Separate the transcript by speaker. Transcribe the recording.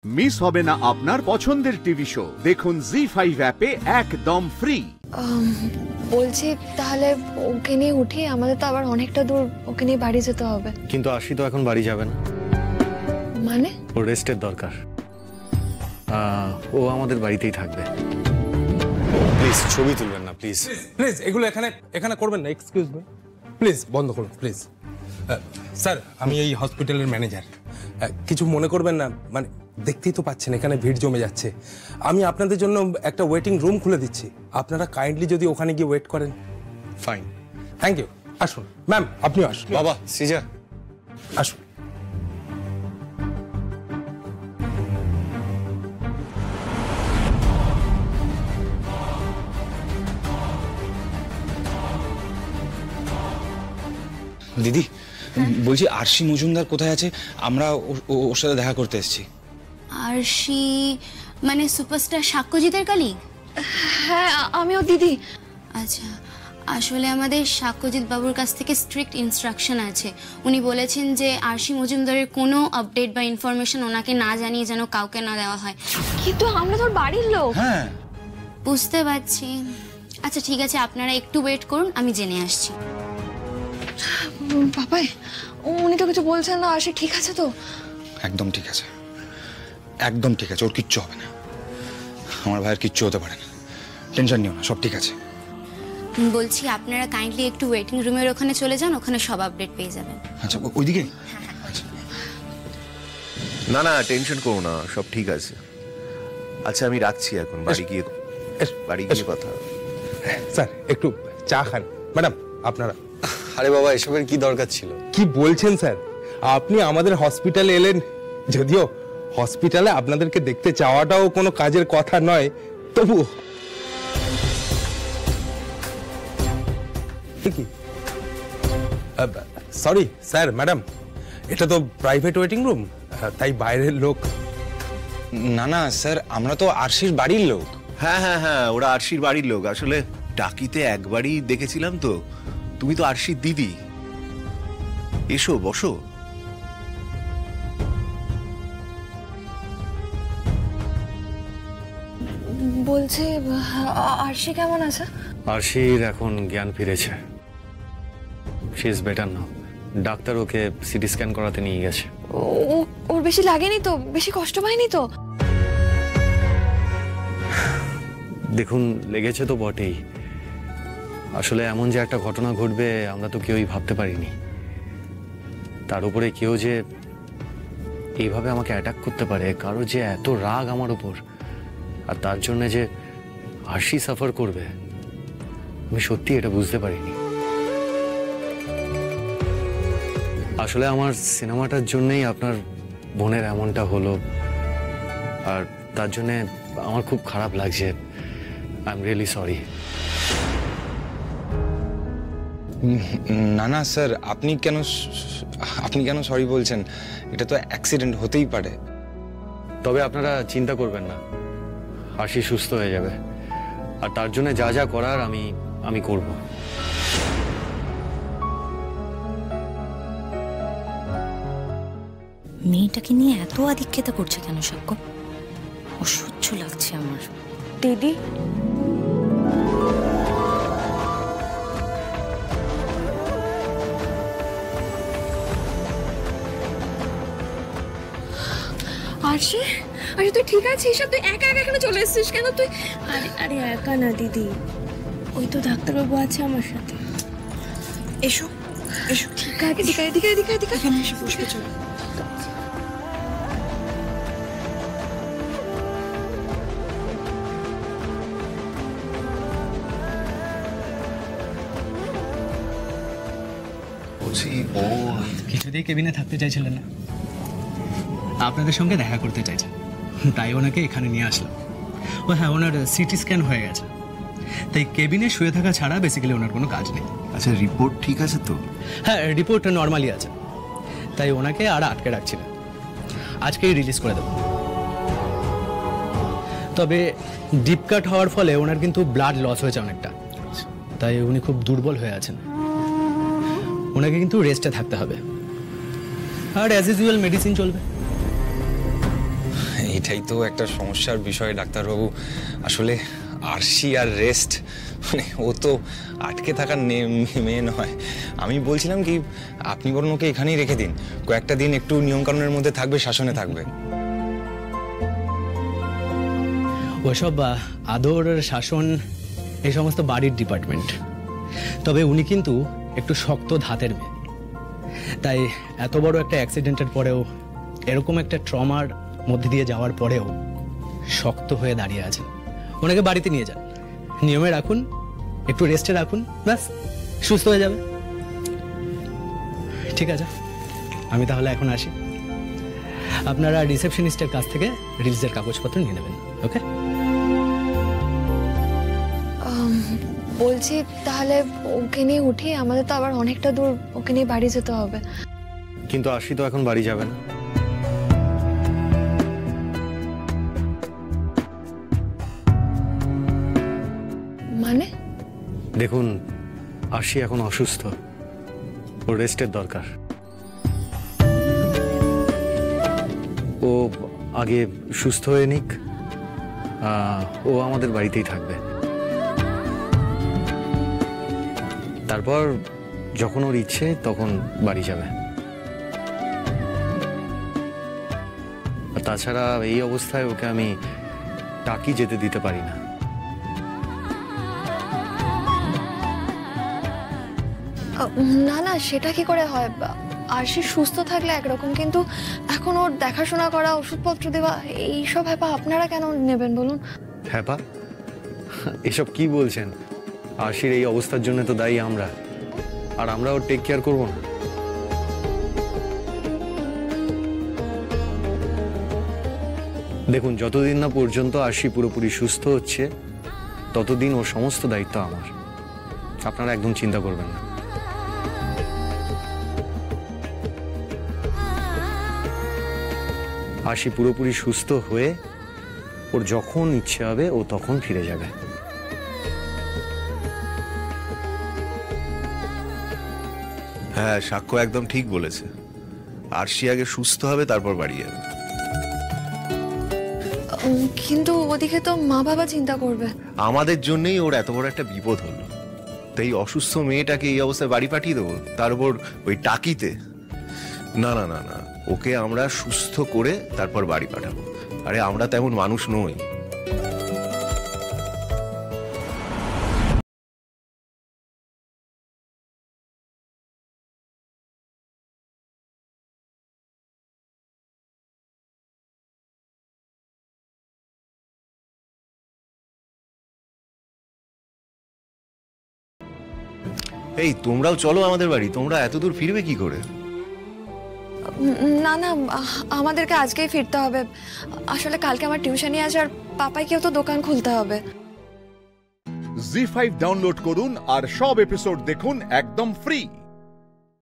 Speaker 1: Miss হবে না আপনার পছন্দের টিভি শো, দেখুন জি5 অ্যাপে একদম ফ্রি।
Speaker 2: বলছি তাহলে ওকে নিয়ে উঠি, আমাদের তো আবার অনেকটা দূর ওকে নিয়ে বাড়ি যেতে হবে।
Speaker 3: কিন্তু আশি তো এখন বাড়ি যাবে না,
Speaker 2: মানে
Speaker 3: ওর রেস্টের দরকার। ও আমাদের বাড়িতেই থাকবে। প্লিজ ছবি তুলবেন না, প্লিজ
Speaker 4: প্লিজ এগুলো এখানে করবেন না। এক্সকিউজ মি, প্লিজ বন্ধ করুন প্লিজ। স্যার আমি এই হসপিটালের ম্যানেজার, কিছু মনে করবেন না। মানে দেখতেই তো পাচ্ছেন এখানে ভিড় জমে যাচ্ছে। আমি আপনাদের জন্য একটা ওয়েটিং রুম খুলে দিচ্ছি, আপনারা কাইন্ডলি যদি ওখানে গিয়ে ওয়েট করেন।
Speaker 3: Fine,
Speaker 4: thank you. আসুন ম্যাম, আপনিও আসুন।
Speaker 3: বাবা সিজা
Speaker 4: আসুন।
Speaker 5: দিদি বলছি আরশি মজুমদার কোথায় আছে? আমরা ওর সাথে দেখা করতে এসেছি।
Speaker 6: আরশি মানে সুপারস্টার সাক্ষ্যজিতের কালিগ?
Speaker 2: হ্যাঁ আমিও দিদি।
Speaker 6: আচ্ছা, আসলে আমাদের সাক্ষ্যজিৎ বাবুর কাছ থেকে স্ট্রিক্ট ইনস্ট্রাকশন আছে। উনি বলেছেন যে আরশি মজুমদারের কোনো আপডেট বা ইনফরমেশন ওনাকে না জানিয়ে যেন কাউকে না দেওয়া হয়।
Speaker 2: কিন্তু আমরা তোর বাড়ির লোক।
Speaker 5: হ্যাঁ
Speaker 6: বুঝতে পারছি। আচ্ছা ঠিক আছে, আপনারা একটু ওয়েট করুন, আমি জেনে আসছি।
Speaker 2: বাবাই, উনি তো কিছু বলছেন না। আশি ঠিক আছে তো?
Speaker 5: একদম ঠিক আছে, একদম ঠিক আছে, ওর কিচ্ছু হবে না। আমার ভাইয়ের কিচ্ছু হতে পারে না, টেনশন নিও না, সব ঠিক আছে।
Speaker 6: বলছি আপনারা কাইন্ডলি একটু ওয়েটিং রুমের ওখানে চলে যান, ওখানে সব আপডেট পেয়ে যাবেন।
Speaker 5: আচ্ছা ওইদিকে?
Speaker 7: না না টেনশন করো না, সব ঠিক আছে। আচ্ছা আমি রাখছি, এখন বাড়ি গিয়ে কথা হবে।
Speaker 4: স্যার একটু চা খান। ম্যাডাম আপনারা।
Speaker 3: আরে বাবা এসবের কি দরকার ছিল?
Speaker 4: কি বলছেন স্যার, আপনি আমাদের হসপিটালে এলেন, যদিও হসপিটালে আপনাদেরকে দেখতে চাওয়াটাও কোনো কাজের কথা নয়, তবু কি সরি স্যার ম্যাডাম, এটা তো প্রাইভেট ওয়েটিং রুম, তাই বাইরের লোক।
Speaker 5: না না স্যার, আমরা তো আরশির বাড়ির লোক।
Speaker 7: হ্যাঁ হ্যাঁ হ্যাঁ, ওরা আরশির বাড়ির লোক। আসলে টাকিতে একবারই দেখেছিলাম তো। তুমি তো আরশির দিদি, এসো বসো।
Speaker 2: বলছে আরশি কেমন আছে?
Speaker 3: আরশির এখন জ্ঞান ফিরেছে, she is better now. Doctor okay CT scan করাতে নিয়ে গেছে।
Speaker 2: ওর বেশি লাগেনি তো? বেশি কষ্ট পায়নি তো?
Speaker 3: দেখুন লেগেছে তো বটেই, আসলে এমন যে একটা ঘটনা ঘটবে আমরা তো কেউই ভাবতে পারিনি। তার উপরে কেউ যে এইভাবে আমাকে অ্যাটাক করতে পারে, কারো যে এত রাগ আমার উপর, আর তার জন্য যে আরশি সাফার করবে, আমি সত্যি এটা বুঝতে পারিনি। আসলে আমার সিনেমাটার জন্যই আপনার বোনের এমনটা হলো, আর তার জন্যে আমার খুব খারাপ লাগছে। I am really sorry.
Speaker 5: না না স্যার, আপনি কেন সরি বলছেন? এটা তো অ্যাক্সিডেন্ট হতেই পারে।
Speaker 3: তবে আপনারা চিন্তা করবেন না, আরশি সুস্থ হয়ে যাবে, আর তার জন্য যা যা করার আমি করব।
Speaker 8: মেয়েটাকে নিয়ে এত আধিক্যতা করছে কেন সাক্ষ্য? অসহ্য লাগছে আমার।
Speaker 2: দিদি আরশি, আরে তুই ঠিক আছিস? তুই একা একা এখানে চলে এসেছিস কেন তুই?
Speaker 9: আরে একা না দিদি, ওই তো ডাক্তারবাবু আছে আমার সাথে।
Speaker 2: এসো এসো। ঠিক আছে, এদিকে এখানে এসে বসবে। চলো।
Speaker 7: বলছি ও
Speaker 10: কিছুতেই কেবিনে থাকতে চাইছিলেন না, আপনাদের সঙ্গে দেখা করতে চাইছেন, তাই ওনাকে এখানে নিয়ে আসলাম। ও হ্যাঁ, ওনার সিটি স্ক্যান হয়ে গেছে, তাই কেবিনে শুয়ে থাকা ছাড়া বেসিক্যালি ওনার কোনো কাজ নেই।
Speaker 7: আচ্ছা রিপোর্ট ঠিক আছে তো?
Speaker 10: হ্যাঁ রিপোর্ট নর্মালি আছে, তাই ওনাকে আর আটকে রাখছিলেন, আজকেই রিলিজ করে দেব। তবে ডিপ কাট হওয়ার ফলে ওনার কিন্তু ব্লাড লস হয়েছে অনেকটা, তাই উনি খুব দুর্বল হয়ে আছেন। ওনাকে কিন্তু রেস্টে থাকতে হবে, আর অ্যাজ ইউজুয়াল মেডিসিন চলবে।
Speaker 5: এটাই তো একটা সমস্যার বিষয় ডাক্তারবাবু। আসলে আরশি আর রেস্ট, মানে ও তো আটকে থাকার মেয়ে নয়। আমি বলছিলাম কি, আপনি বরং ওকে এখানেই রেখে দিন, কয়েকটা দিন একটু নিয়মকানুনের মধ্যে থাকবে, শাসনে থাকবে।
Speaker 10: ওসব আদর শাসন এই সমস্ত বাড়ির ডিপার্টমেন্ট। তবে উনি কিন্তু একটু শক্ত ধাতের মেয়ে, তাই এত বড় একটা অ্যাক্সিডেন্টের পরেও, এরকম একটা ট্রমার মধ্যে দিয়ে যাওয়ার পরেও শক্ত হয়ে দাঁড়িয়ে আছেন। ওনাকে বাড়িতে নিয়ে যান, নিয়মে রাখুন, একটু রেস্টে রাখুন, ব্যাস সুস্থ হয়ে যাবে। ঠিক আছে, আমি তাহলে এখন আসি। আপনারা রিসেপশনিস্টের কাছ থেকে রিলিজের কাগজপত্র নিয়ে নেবেন। ওকে,
Speaker 2: বলছি তাহলে ওকে নিয়ে উঠি, আমাদের তো আবার অনেকটা দূর ওকে নিয়ে বাড়ি যেতে হবে।
Speaker 3: কিন্তু আরশি তো এখন বাড়ি যাবে না।
Speaker 2: মানে?
Speaker 3: দেখুন, আরশি এখন অসুস্থ, ওর রেস্টের দরকার। ও আগে সুস্থ হয়ে নিক, ও আমাদের বাড়িতেই থাকবে। তারপর যখন ওর ইচ্ছে তখন বাড়ি যাবে। তাছাড়া এই অবস্থায় ওকে আমি টাকি যেতে দিতে পারি না।
Speaker 2: না না, সেটা কি করে হয়? আরশি সুস্থ থাকলে একরকম, কিন্তু এখন ওর দেখাশোনা করা, ওষুধপত্র দেওয়া, এইসব হ্যাপা আপনারা কেন নেবেন বলুন?
Speaker 3: হ্যাপা? এসব কি বলছেন? আরশির এই অবস্থার জন্য তো দায়ী আমরা, আর আমরা ওর টেক কেয়ার করবো না? দেখুন, যতদিন না পর্যন্ত আরশি পুরোপুরি সুস্থ হচ্ছে ততদিন ওর সমস্ত দায়িত্ব আমার। আপনারা একদম চিন্তা করবেন না। আরশি পুরোপুরি সুস্থ হয়ে ওর যখন ইচ্ছে হবে ও তখন ফিরে যাবে।
Speaker 7: হ্যাঁ, সাক্ষ্য একদম ঠিক বলেছে। আরশি আগে সুস্থ হবে, তারপর বাড়ি যাবে।
Speaker 2: কিন্তু ওদিকে তো মা বাবা চিন্তা করবে।
Speaker 7: আমাদের জন্যই ওর এত বড় একটা বিপদ হলো, তাই অসুস্থ মেয়েটাকে এই অবস্থায় বাড়ি পাঠিয়ে দেবো, তার উপর ওই টাকিতে? না না না না, ওকে আমরা সুস্থ করে তারপর বাড়ি পাঠাবো। আরে আমরা তেমন মানুষ নই। এই তোমরাও চলো আমাদের বাড়ি। তোমরা এত দূর ফিরবে কি করে?
Speaker 2: না না, আমাদেরকে আজকেই ফিরতে হবে। আসলে কালকে আমার টিউশনই আছে, আর পাপাইকেও তো দোকান খুলতে হবে।
Speaker 1: জি5 ডাউনলোড করুন আর সব এপিসোড দেখুন একদম ফ্রি।